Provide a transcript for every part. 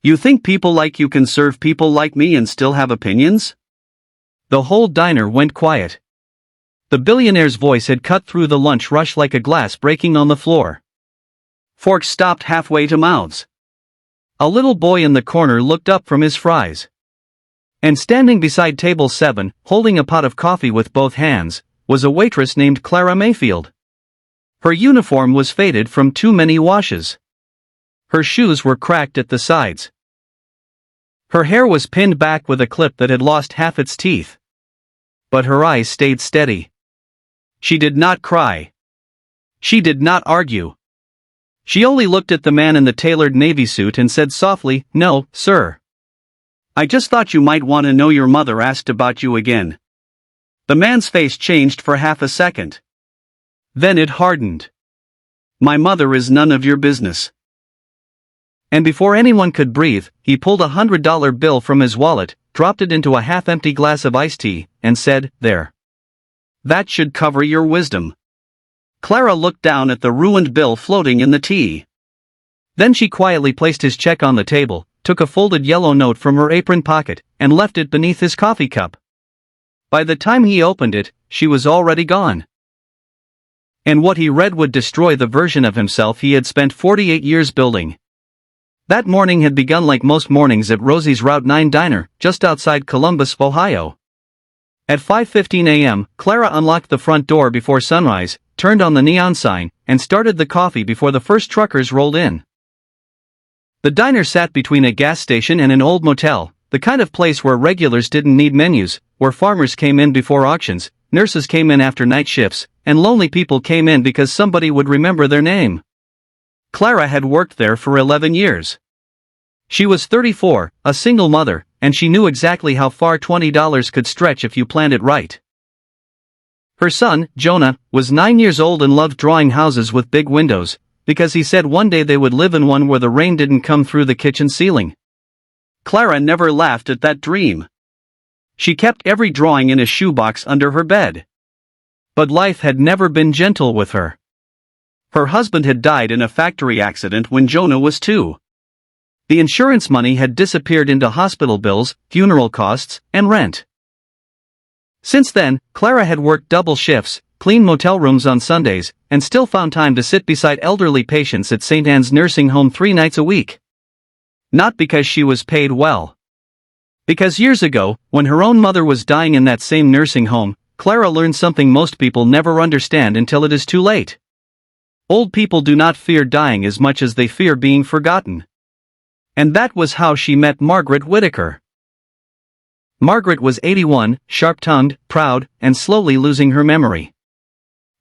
You think people like you can serve people like me and still have opinions? The whole diner went quiet. The billionaire's voice had cut through the lunch rush like a glass breaking on the floor. Forks stopped halfway to mouths. A little boy in the corner looked up from his fries. And standing beside table 7, holding a pot of coffee with both hands, was a waitress named Clara Mayfield. Her uniform was faded from too many washes. Her shoes were cracked at the sides. Her hair was pinned back with a clip that had lost half its teeth. But her eyes stayed steady. She did not cry. She did not argue. She only looked at the man in the tailored navy suit and said softly, "No, sir. I just thought you might want to know your mother asked about you again." The man's face changed for half a second. Then it hardened. "My mother is none of your business." And before anyone could breathe, he pulled a $100 bill from his wallet, dropped it into a half-empty glass of iced tea, and said, "There. That should cover your wisdom." Clara looked down at the ruined bill floating in the tea. Then she quietly placed his check on the table, took a folded yellow note from her apron pocket, and left it beneath his coffee cup. By the time he opened it, she was already gone. And what he read would destroy the version of himself he had spent 48 years building. That morning had begun like most mornings at Rosie's Route 9 diner, just outside Columbus, Ohio. At 5:15 a.m., Clara unlocked the front door before sunrise, turned on the neon sign, and started the coffee before the first truckers rolled in. The diner sat between a gas station and an old motel, the kind of place where regulars didn't need menus, where farmers came in before auctions, nurses came in after night shifts, and lonely people came in because somebody would remember their name. Clara had worked there for 11 years. She was 34, a single mother, and she knew exactly how far $20 could stretch if you planned it right. Her son, Jonah, was 9 years old and loved drawing houses with big windows, because he said one day they would live in one where the rain didn't come through the kitchen ceiling. Clara never laughed at that dream. She kept every drawing in a shoebox under her bed. But life had never been gentle with her. Her husband had died in a factory accident when Jonah was 2. The insurance money had disappeared into hospital bills, funeral costs, and rent. Since then, Clara had worked double shifts, cleaned motel rooms on Sundays, and still found time to sit beside elderly patients at St. Anne's nursing home 3 nights a week. Not because she was paid well. Because years ago, when her own mother was dying in that same nursing home, Clara learned something most people never understand until it is too late. Old people do not fear dying as much as they fear being forgotten. And that was how she met Margaret Whittaker. Margaret was 81, sharp-tongued, proud, and slowly losing her memory.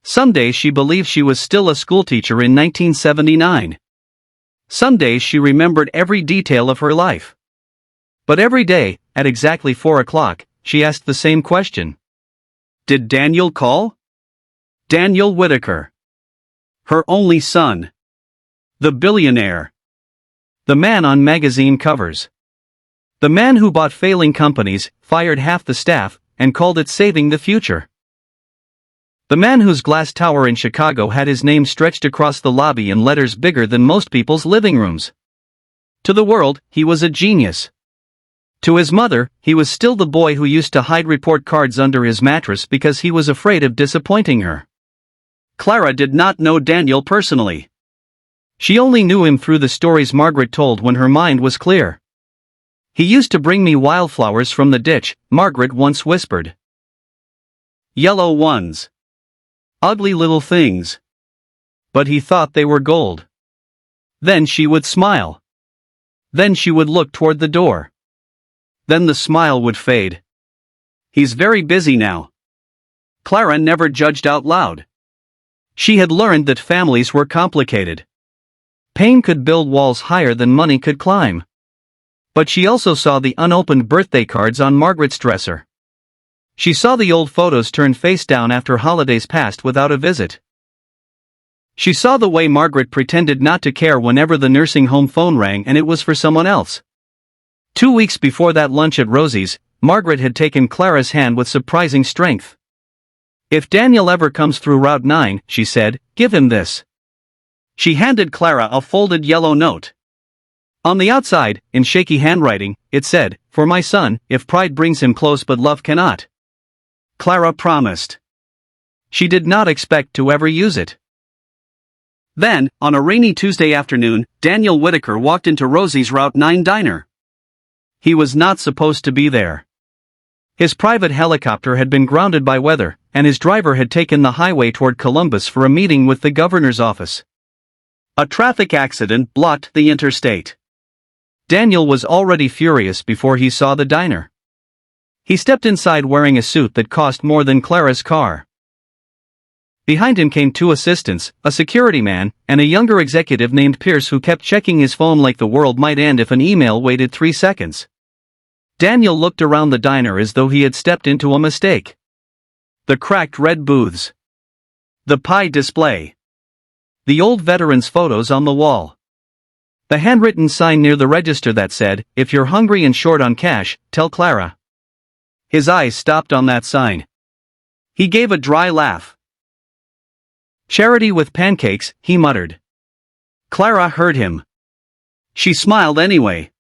Some days she believed she was still a schoolteacher in 1979. Some days she remembered every detail of her life. But every day, at exactly 4 o'clock, she asked the same question. Did Daniel call? Daniel Whittaker. Her only son. The billionaire. The man on magazine covers. The man who bought failing companies, fired half the staff, and called it saving the future. The man whose glass tower in Chicago had his name stretched across the lobby in letters bigger than most people's living rooms. To the world, he was a genius. To his mother, he was still the boy who used to hide report cards under his mattress because he was afraid of disappointing her. Clara did not know Daniel personally. She only knew him through the stories Margaret told when her mind was clear. He used to bring me wildflowers from the ditch, Margaret once whispered. Yellow ones. Ugly little things. But he thought they were gold. Then she would smile. Then she would look toward the door. Then the smile would fade. He's very busy now. Clara never judged out loud. She had learned that families were complicated. Pain could build walls higher than money could climb. But she also saw the unopened birthday cards on Margaret's dresser. She saw the old photos turned face down after holidays passed without a visit. She saw the way Margaret pretended not to care whenever the nursing home phone rang and it was for someone else. 2 weeks before that lunch at Rosie's, Margaret had taken Clara's hand with surprising strength. If Daniel ever comes through Route 9, she said, give him this. She handed Clara a folded yellow note. On the outside, in shaky handwriting, it said, "For my son, if pride brings him close but love cannot." Clara promised. She did not expect to ever use it. Then, on a rainy Tuesday afternoon, Daniel Whitaker walked into Rosie's Route 9 diner. He was not supposed to be there. His private helicopter had been grounded by weather, and his driver had taken the highway toward Columbus for a meeting with the governor's office. A traffic accident blocked the interstate. Daniel was already furious before he saw the diner. He stepped inside wearing a suit that cost more than Clara's car. Behind him came two assistants, a security man, and a younger executive named Pierce who kept checking his phone like the world might end if an email waited 3 seconds. Daniel looked around the diner as though he had stepped into a mistake. The cracked red booths. The pie display. The old veterans' photos on the wall. The handwritten sign near the register that said, "If you're hungry and short on cash, tell Clara." His eyes stopped on that sign. He gave a dry laugh. "Charity with pancakes," he muttered. Clara heard him. She smiled anyway.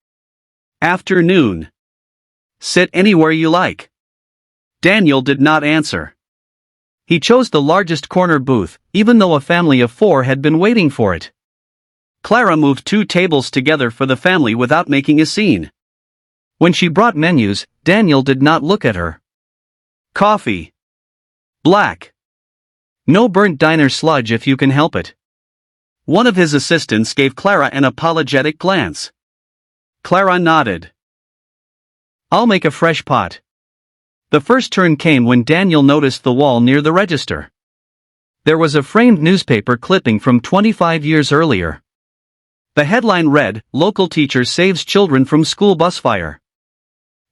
"Afternoon. Sit anywhere you like." Daniel did not answer. He chose the largest corner booth, even though a family of 4 had been waiting for it. Clara moved 2 tables together for the family without making a scene. When she brought menus, Daniel did not look at her. Coffee. Black. No burnt diner sludge if you can help it. One of his assistants gave Clara an apologetic glance. Clara nodded. "I'll make a fresh pot." The first turn came when Daniel noticed the wall near the register. There was a framed newspaper clipping from 25 years earlier. The headline read, "Local teacher saves children from school bus fire."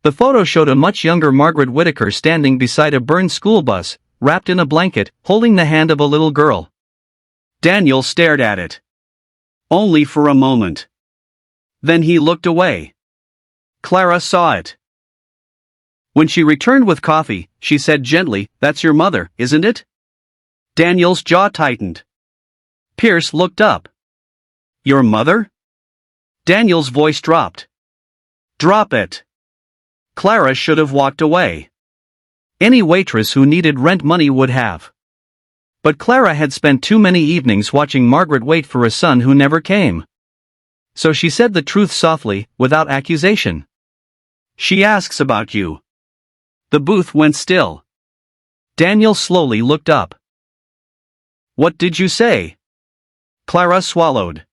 The photo showed a much younger Margaret Whitaker standing beside a burned school bus, wrapped in a blanket, holding the hand of a little girl. Daniel stared at it. Only for a moment. Then he looked away. Clara saw it. When she returned with coffee, she said gently, "That's your mother, isn't it?" Daniel's jaw tightened. Pierce looked up. "Your mother?" Daniel's voice dropped. "Drop it." Clara should have walked away. Any waitress who needed rent money would have. But Clara had spent too many evenings watching Margaret wait for a son who never came. So she said the truth softly, without accusation. "She asks about you." The booth went still. Daniel slowly looked up. "What did you say?" Clara swallowed.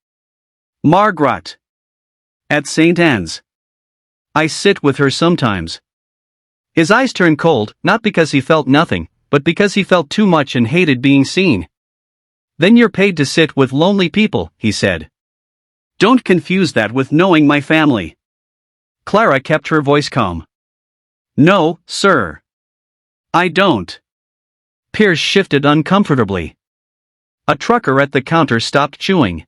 "Margaret. At St. Anne's. I sit with her sometimes." His eyes turned cold, not because he felt nothing, but because he felt too much and hated being seen. "Then you're paid to sit with lonely people," he said. "Don't confuse that with knowing my family." Clara kept her voice calm. "No, sir. I don't." Pierce shifted uncomfortably. A trucker at the counter stopped chewing.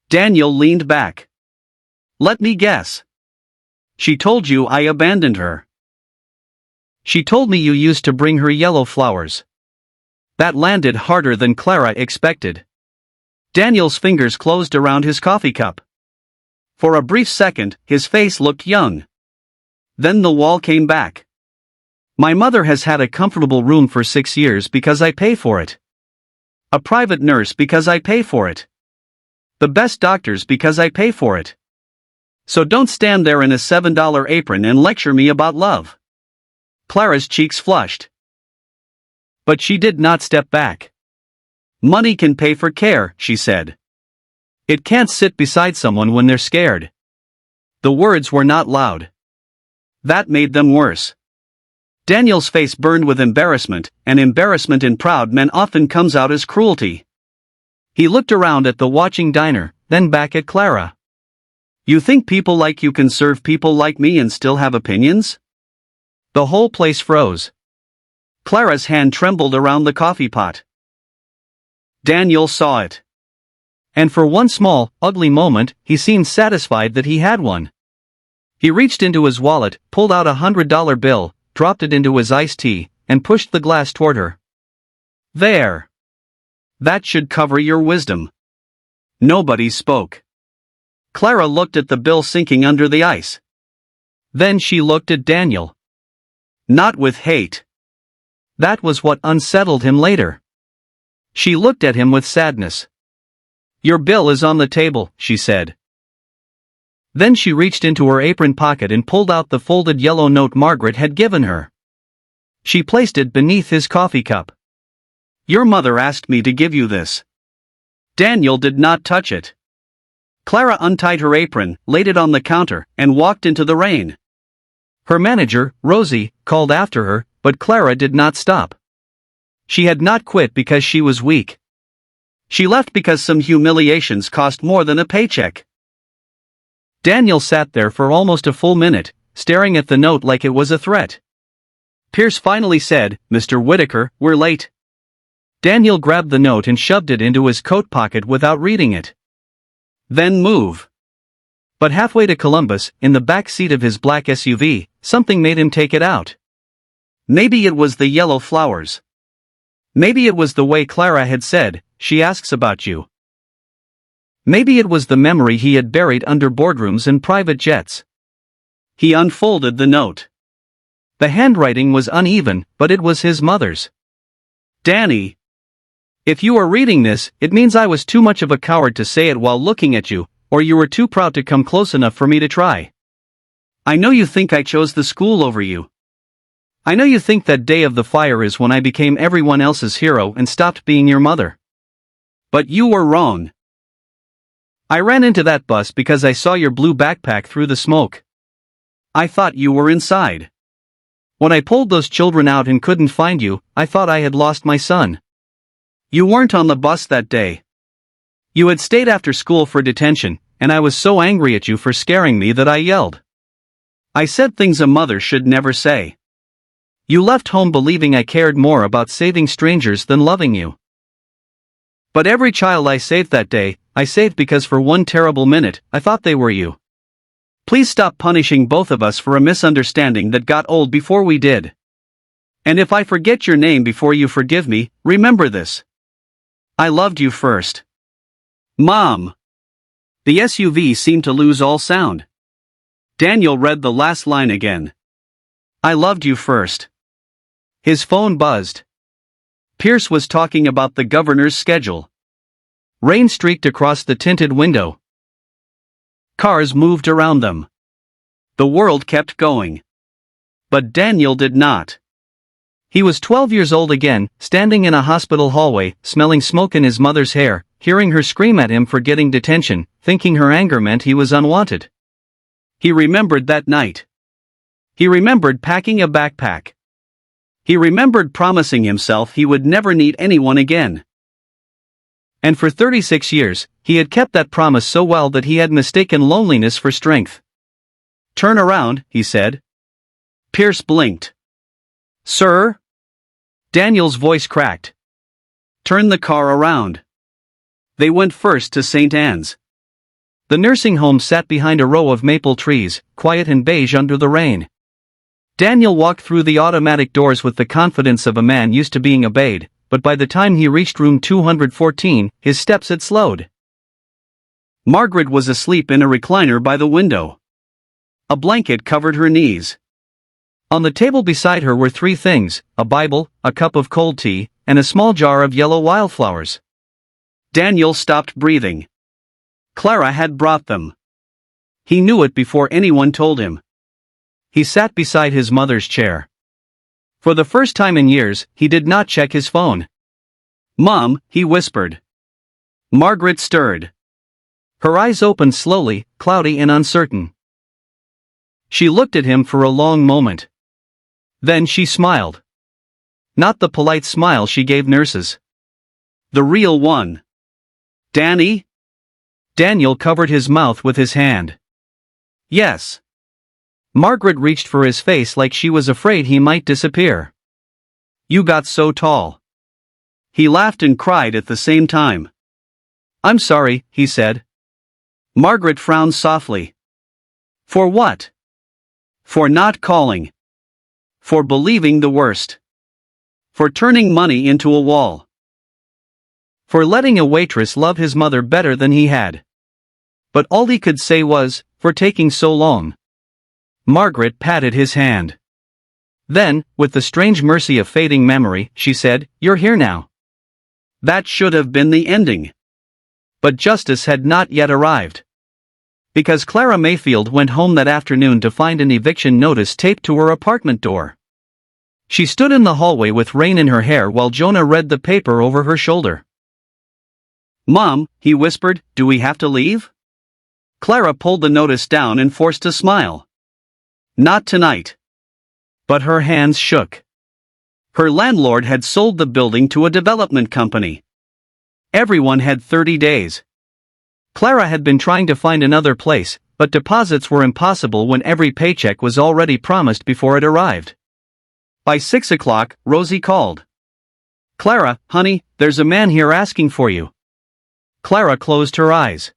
Daniel leaned back. "Let me guess. She told you I abandoned her." "She told me you used to bring her yellow flowers." That landed harder than Clara expected. Daniel's fingers closed around his coffee cup. For a brief second, his face looked young. Then the wall came back. "My mother has had a comfortable room for 6 years because I pay for it. A private nurse because I pay for it. The best doctors because I pay for it. So don't stand there in a $7 apron and lecture me about love." Clara's cheeks flushed. But she did not step back. "Money can pay for care," she said. "It can't sit beside someone when they're scared." The words were not loud. That made them worse. Daniel's face burned with embarrassment, and embarrassment in proud men often comes out as cruelty. He looked around at the watching diner, then back at Clara. "You think people like you can serve people like me and still have opinions?" The whole place froze. Clara's hand trembled around the coffee pot. Daniel saw it. And for one small, ugly moment, he seemed satisfied that he had one. He reached into his wallet, pulled out $100 bill, dropped it into his iced tea, and pushed the glass toward her. "There. That should cover your wisdom." Nobody spoke. Clara looked at the bill sinking under the ice. Then she looked at Daniel. Not with hate. That was what unsettled him later. She looked at him with sadness. "Your bill is on the table," she said. Then she reached into her apron pocket and pulled out the folded yellow note Margaret had given her. She placed it beneath his coffee cup. "Your mother asked me to give you this." Daniel did not touch it. Clara untied her apron, laid it on the counter, and walked into the rain. Her manager, Rosie, called after her, but Clara did not stop. She had not quit because she was weak. She left because some humiliations cost more than a paycheck. Daniel sat there for almost a full minute, staring at the note like it was a threat. Pierce finally said, "Mr. Whitaker, we're late." Daniel grabbed the note and shoved it into his coat pocket without reading it. "Then move." But halfway to Columbus, in the back seat of his black SUV, something made him take it out. Maybe it was the yellow flowers. Maybe it was the way Clara had said, "She asks about you." Maybe it was the memory he had buried under boardrooms and private jets. He unfolded the note. The handwriting was uneven, but it was his mother's. "Danny. If you are reading this, it means I was too much of a coward to say it while looking at you, or you were too proud to come close enough for me to try. I know you think I chose the school over you. I know you think that day of the fire is when I became everyone else's hero and stopped being your mother. But you were wrong. I ran into that bus because I saw your blue backpack through the smoke. I thought you were inside. When I pulled those children out and couldn't find you, I thought I had lost my son. You weren't on the bus that day. You had stayed after school for detention, and I was so angry at you for scaring me that I yelled. I said things a mother should never say. You left home believing I cared more about saving strangers than loving you. But every child I saved that day, I saved because for one terrible minute, I thought they were you. Please stop punishing both of us for a misunderstanding that got old before we did. And if I forget your name before you forgive me, remember this. I loved you first. Mom. The SUV seemed to lose all sound. Daniel read the last line again. I loved you first. His phone buzzed. Pierce was talking about the governor's schedule. Rain streaked across the tinted window. Cars moved around them. The world kept going. But Daniel did not. He was 12 years old again, standing in a hospital hallway, smelling smoke in his mother's hair, hearing her scream at him for getting detention, thinking her anger meant he was unwanted. He remembered that night. He remembered packing a backpack. He remembered promising himself he would never need anyone again. And for 36 years, he had kept that promise so well that he had mistaken loneliness for strength. Turn around, he said. Pierce blinked. Sir? Daniel's voice cracked. Turn the car around. They went first to St. Anne's. The nursing home sat behind a row of maple trees, quiet and beige under the rain. Daniel walked through the automatic doors with the confidence of a man used to being obeyed, but by the time he reached room 214, his steps had slowed. Margaret was asleep in a recliner by the window. A blanket covered her knees. On the table beside her were three things: a Bible, a cup of cold tea, and a small jar of yellow wildflowers. Daniel stopped breathing. Clara had brought them. He knew it before anyone told him. He sat beside his mother's chair. For the first time in years, he did not check his phone. Mom, he whispered. Margaret stirred. Her eyes opened slowly, cloudy and uncertain. She looked at him for a long moment. Then she smiled. Not the polite smile she gave nurses. The real one. Danny? Daniel covered his mouth with his hand. Yes. Margaret reached for his face like she was afraid he might disappear. You got so tall. He laughed and cried at the same time. I'm sorry, he said. Margaret frowned softly. For what? For not calling. For believing the worst. For turning money into a wall. For letting a waitress love his mother better than he had. But all he could say was, "For taking so long." Margaret patted his hand. Then, with the strange mercy of fading memory, she said, "You're here now." That should have been the ending. But justice had not yet arrived. Because Clara Mayfield went home that afternoon to find an eviction notice taped to her apartment door. She stood in the hallway with rain in her hair while Jonah read the paper over her shoulder. "Mom," he whispered, "do we have to leave?" Clara pulled the notice down and forced a smile. "Not tonight." But her hands shook. Her landlord had sold the building to a development company. Everyone had 30 days. Clara had been trying to find another place, but deposits were impossible when every paycheck was already promised before it arrived. By 6 o'clock, Rosie called. "Clara, honey, there's a man here asking for you." Clara closed her eyes.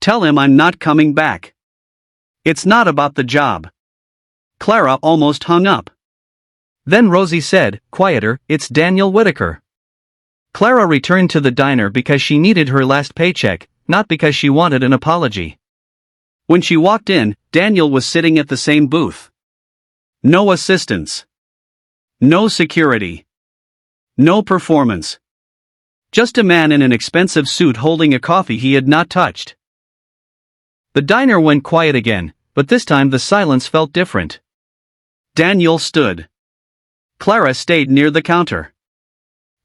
"Tell him I'm not coming back. It's not about the job." Clara almost hung up. Then Rosie said, quieter, "It's Daniel Whitaker." Clara returned to the diner because she needed her last paycheck, not because she wanted an apology. When she walked in, Daniel was sitting at the same booth. No assistants. No security. No performance. Just a man in an expensive suit holding a coffee he had not touched. The diner went quiet again, but this time the silence felt different. Daniel stood. Clara stayed near the counter.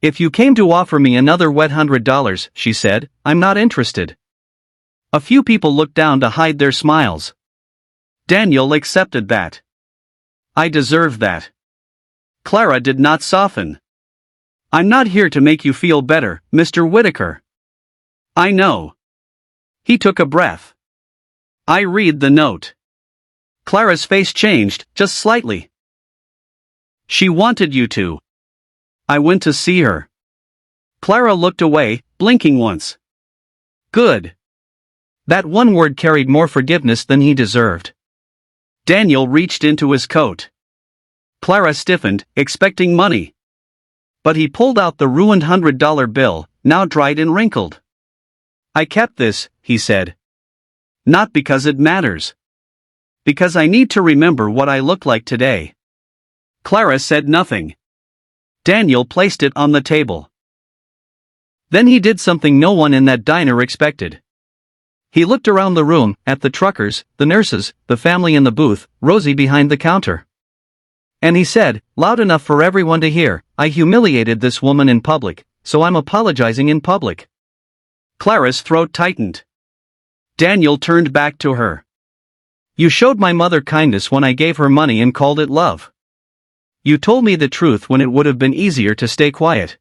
"If you came to offer me another wet $100, she said, "I'm not interested." A few people looked down to hide their smiles. Daniel accepted that. "I deserve that." Clara did not soften. "I'm not here to make you feel better, Mr. Whitaker." "I know." He took a breath. "I read the note." Clara's face changed, just slightly. "She wanted you to." "I went to see her." Clara looked away, blinking once. "Good." That one word carried more forgiveness than he deserved. Daniel reached into his coat. Clara stiffened, expecting money. But he pulled out the ruined $100 bill, now dried and wrinkled. "I kept this," he said. "Not because it matters. Because I need to remember what I look like today." Clara said nothing. Daniel placed it on the table. Then he did something no one in that diner expected. He looked around the room, at the truckers, the nurses, the family in the booth, Rosie behind the counter. And he said, loud enough for everyone to hear, "I humiliated this woman in public, so I'm apologizing in public." Clara's throat tightened. Daniel turned back to her. "You showed my mother kindness when I gave her money and called it love. You told me the truth when it would have been easier to stay quiet.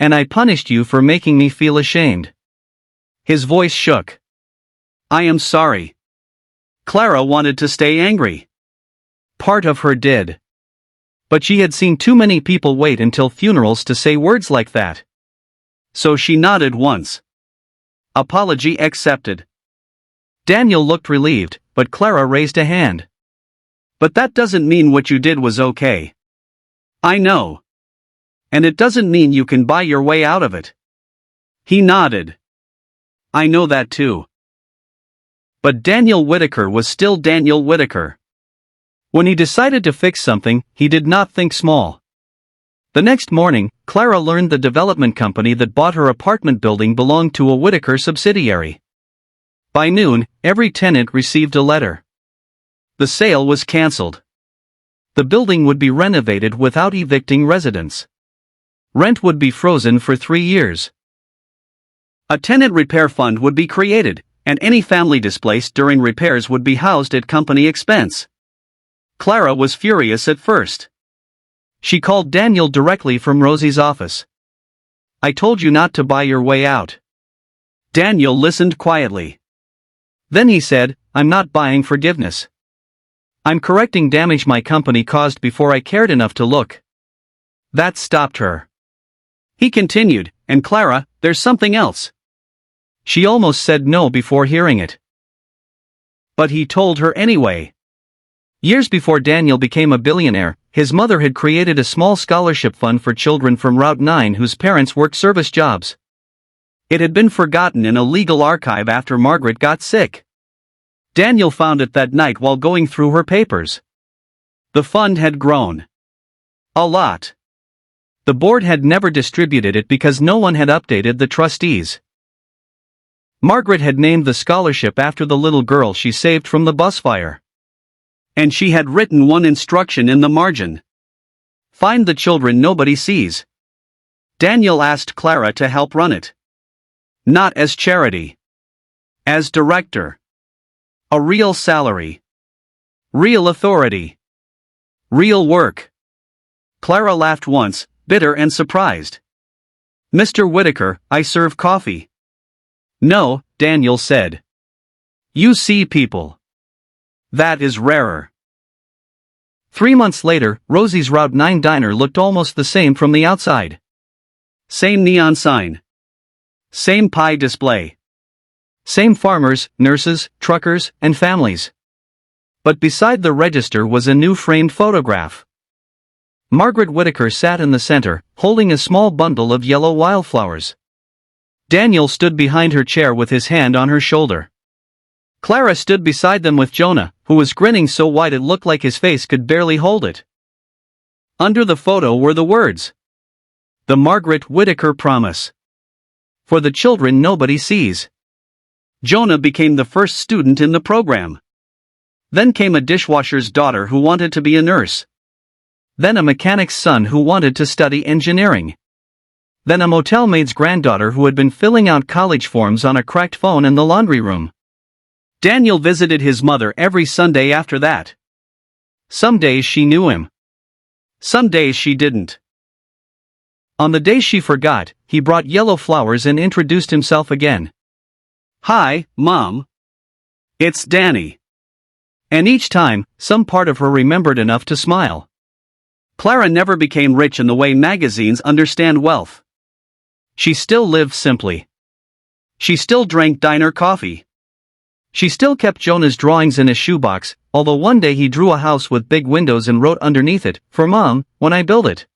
And I punished you for making me feel ashamed." His voice shook. "I am sorry." Clara wanted to stay angry. Part of her did. But she had seen too many people wait until funerals to say words like that. So she nodded once. Apology accepted. Daniel looked relieved, but Clara raised a hand. "But that doesn't mean what you did was okay." "I know. And it doesn't mean you can buy your way out of it." He nodded. "I know that too." But Daniel Whitaker was still Daniel Whitaker. When he decided to fix something, he did not think small. The next morning, Clara learned the development company that bought her apartment building belonged to a Whitaker subsidiary. By noon, every tenant received a letter. The sale was cancelled. The building would be renovated without evicting residents. Rent would be frozen for 3 years. A tenant repair fund would be created, and any family displaced during repairs would be housed at company expense. Clara was furious at first. She called Daniel directly from Rosie's office. "I told you not to buy your way out." Daniel listened quietly. Then he said, "I'm not buying forgiveness. I'm correcting damage my company caused before I cared enough to look." That stopped her. He continued, "And Clara, there's something else." She almost said no before hearing it. But he told her anyway. Years before Daniel became a billionaire, his mother had created a small scholarship fund for children from Route 9 whose parents worked service jobs. It had been forgotten in a legal archive after Margaret got sick. Daniel found it that night while going through her papers. The fund had grown. A lot. The board had never distributed it because no one had updated the trustees. Margaret had named the scholarship after the little girl she saved from the bus fire. And she had written one instruction in the margin. Find the children nobody sees. Daniel asked Clara to help run it. Not as charity. As director. A real salary. Real authority. Real work. Clara laughed once, bitter and surprised. Mr. Whitaker, I serve coffee. No, Daniel said. You see people. That is rarer. 3 months later, Rosie's Route 9 diner looked almost the same from the outside. Same neon sign. Same pie display. Same farmers, nurses, truckers, and families. But beside the register was a new framed photograph. Margaret Whitaker sat in the center, holding a small bundle of yellow wildflowers. Daniel stood behind her chair with his hand on her shoulder. Clara stood beside them with Jonah, who was grinning so wide it looked like his face could barely hold it. Under the photo were the words. The Margaret Whitaker Promise. For the children nobody sees. Jonah became the first student in the program. Then came a dishwasher's daughter who wanted to be a nurse. Then a mechanic's son who wanted to study engineering. Then a motel maid's granddaughter who had been filling out college forms on a cracked phone in the laundry room. Daniel visited his mother every Sunday after that. Some days she knew him. Some days she didn't. On the days she forgot, he brought yellow flowers and introduced himself again. Hi, Mom. It's Danny. And each time, some part of her remembered enough to smile. Clara never became rich in the way magazines understand wealth. She still lived simply. She still drank diner coffee. She still kept Jonah's drawings in a shoebox, although one day he drew a house with big windows and wrote underneath it, "For Mom, when I build it."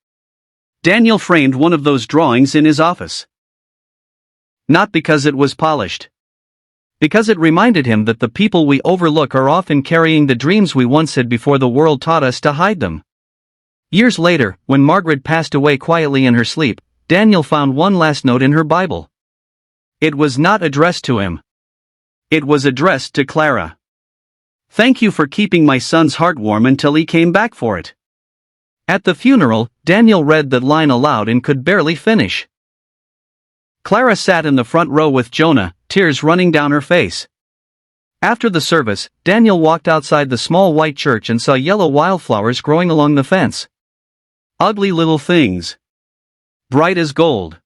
Daniel framed one of those drawings in his office. Not because it was polished. Because it reminded him that the people we overlook are often carrying the dreams we once had before the world taught us to hide them. Years later, when Margaret passed away quietly in her sleep, Daniel found one last note in her Bible. It was not addressed to him. It was addressed to Clara. Thank you for keeping my son's heart warm until he came back for it. At the funeral, Daniel read that line aloud and could barely finish. Clara sat in the front row with Jonah, tears running down her face. After the service, Daniel walked outside the small white church and saw yellow wildflowers growing along the fence. Ugly little things. Bright as gold.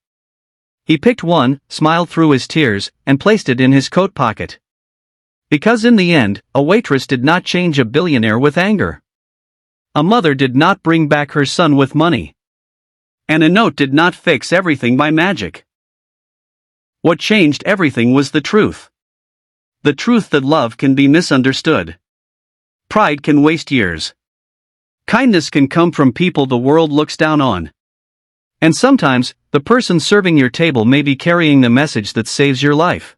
He picked one, smiled through his tears, and placed it in his coat pocket. Because in the end, a waitress did not change a billionaire with anger. A mother did not bring back her son with money. And a note did not fix everything by magic. What changed everything was the truth. The truth that love can be misunderstood. Pride can waste years. Kindness can come from people the world looks down on. And sometimes, the person serving your table may be carrying the message that saves your life.